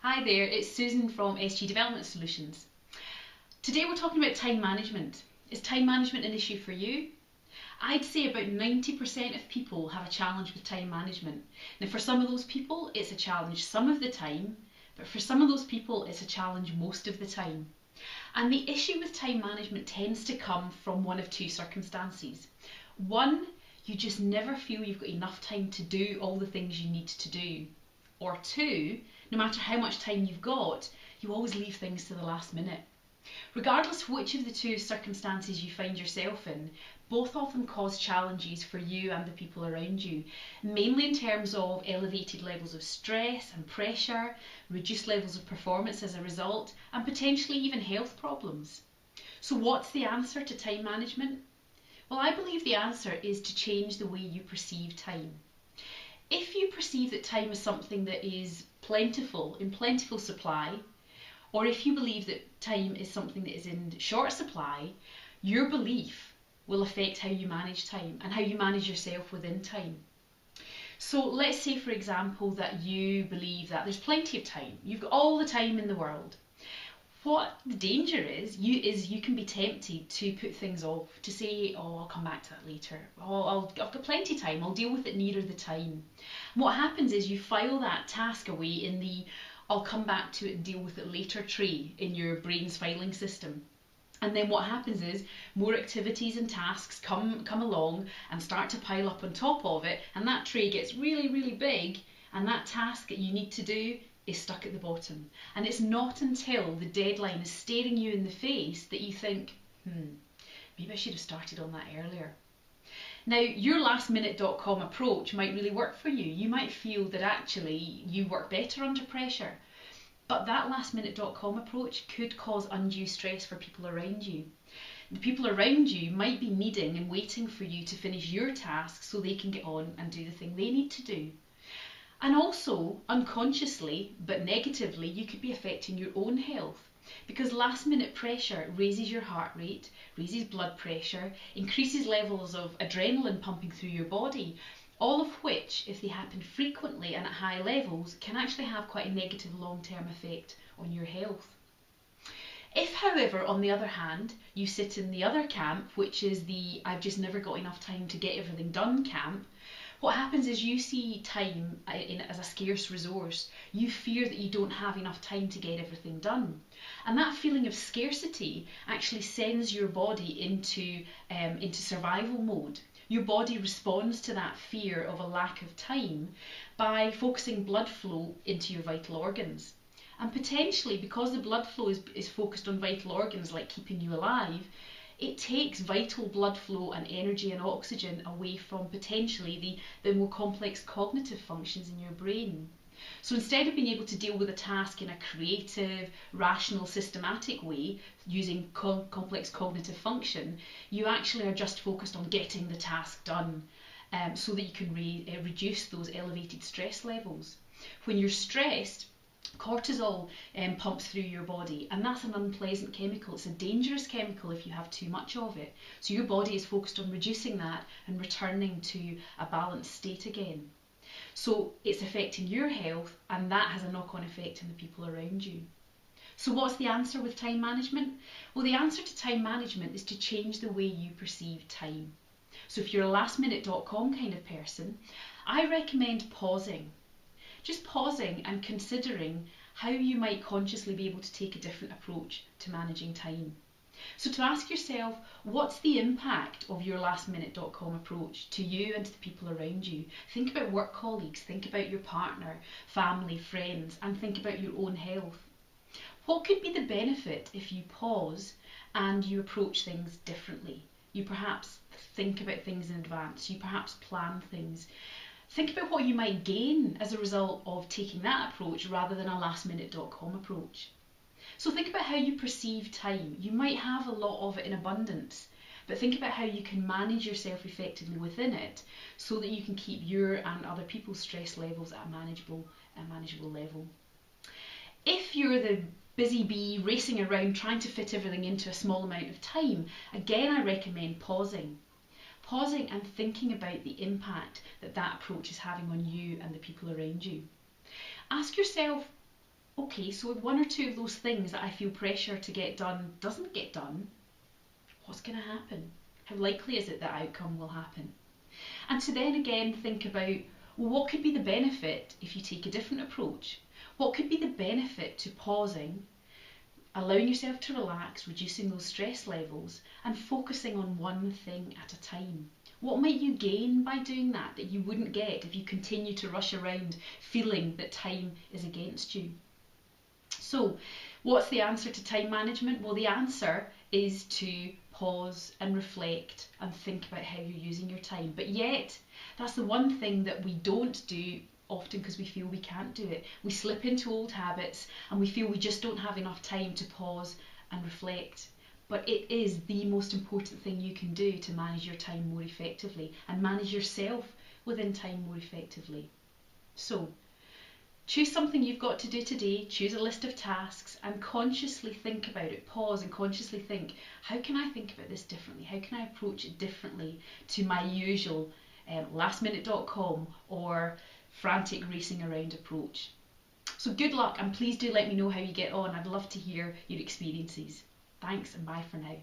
Hi there, it's Susan from SG Development Solutions. Today we're talking about time management. Is time management an issue for you? I'd say about 90% of people have a challenge with time management. Now for some of those people it's a challenge some of the time, but for some of those people it's a challenge most of the time. And the issue with time management tends to come from one of two circumstances. One, you just never feel you've got enough time to do all the things you need to do. Or two, no matter how much time you've got, you always leave things to the last minute. Regardless of which of the two circumstances you find yourself in, both of them cause challenges for you and the people around you, mainly in terms of elevated levels of stress and pressure, reduced levels of performance as a result, and potentially even health problems. So what's the answer to time management? Well, I believe the answer is to change the way you perceive time. If you perceive that time is something that is plentiful, in plentiful supply, or if you believe that time is something that is in short supply, your belief will affect how you manage time and how you manage yourself within time. So let's say, for example, that you believe that there's plenty of time. You've got all the time in the world. What the danger is you can be tempted to put things off, to say, oh, I'll come back to that later. Oh, I've got plenty of time, I'll deal with it nearer the time. And what happens is you file that task away in the I'll come back to it and deal with it later tray in your brain's filing system. And then what happens is more activities and tasks come along and start to pile up on top of it, and that tray gets really, really big, and that task that you need to do is stuck at the bottom. And it's not until the deadline is staring you in the face that you think, maybe I should have started on that earlier. Now, your lastminute.com approach might really work for you. You might feel that actually you work better under pressure. But that lastminute.com approach could cause undue stress for people around you. The people around you might be needing and waiting for you to finish your tasks so they can get on and do the thing they need to do. And also, unconsciously, but negatively, you could be affecting your own health, because last minute pressure raises your heart rate, raises blood pressure, increases levels of adrenaline pumping through your body, all of which, if they happen frequently and at high levels, can actually have quite a negative long-term effect on your health. If, however, on the other hand, you sit in the other camp, which is the I've just never got enough time to get everything done camp, what happens is you see time as a scarce resource. You fear that you don't have enough time to get everything done. And that feeling of scarcity actually sends your body into survival mode. Your body responds to that fear of a lack of time by focusing blood flow into your vital organs. And potentially, because the blood flow is focused on vital organs like keeping you alive, it takes vital blood flow and energy and oxygen away from potentially the more complex cognitive functions in your brain. So instead of being able to deal with a task in a creative, rational, systematic way using complex cognitive function, you actually are just focused on getting the task done so that you can reduce those elevated stress levels. When you're stressed, cortisol pumps through your body, and that's an unpleasant chemical. It's a dangerous chemical if you have too much of it. So your body is focused on reducing that and returning to a balanced state again. So it's affecting your health, and that has a knock-on effect on the people around you. So what's the answer with time management? Well, the answer to time management is to change the way you perceive time. So if you're a lastminute.com kind of person, I recommend pausing. Just pausing and considering how you might consciously be able to take a different approach to managing time. So to ask yourself, what's the impact of your lastminute.com approach to you and to the people around you? Think about work colleagues, think about your partner, family, friends, and think about your own health. What could be the benefit if you pause and you approach things differently? You perhaps think about things in advance, you perhaps plan things. Think about what you might gain as a result of taking that approach rather than a lastminute.com approach. So think about how you perceive time. You might have a lot of it in abundance, but think about how you can manage yourself effectively within it so that you can keep your and other people's stress levels at a manageable level. If you're the busy bee racing around trying to fit everything into a small amount of time, again I recommend pausing. Pausing and thinking about the impact that approach is having on you and the people around you. Ask yourself, Okay, so if one or two of those things that I feel pressure to get done doesn't get done, what's going to happen? How likely is it that outcome will happen? And to then again think about, well, what could be the benefit if you take a different approach? What could be the benefit to pausing, allowing yourself to relax, reducing those stress levels, and focusing on one thing at a time? What might you gain by doing that you wouldn't get if you continue to rush around feeling that time is against you? So, what's the answer to time management? Well, the answer is to pause and reflect and think about how you're using your time. But yet, that's the one thing that we don't do often because we feel we can't do it. We slip into old habits and we feel we just don't have enough time to pause and reflect. But it is the most important thing you can do to manage your time more effectively and manage yourself within time more effectively. So, choose something you've got to do today, choose a list of tasks and consciously think about it. Pause and consciously think, how can I think about this differently? How can I approach it differently to my usual lastminute.com or frantic racing around approach? So good luck and please do let me know how you get on. I'd love to hear your experiences. Thanks and bye for now.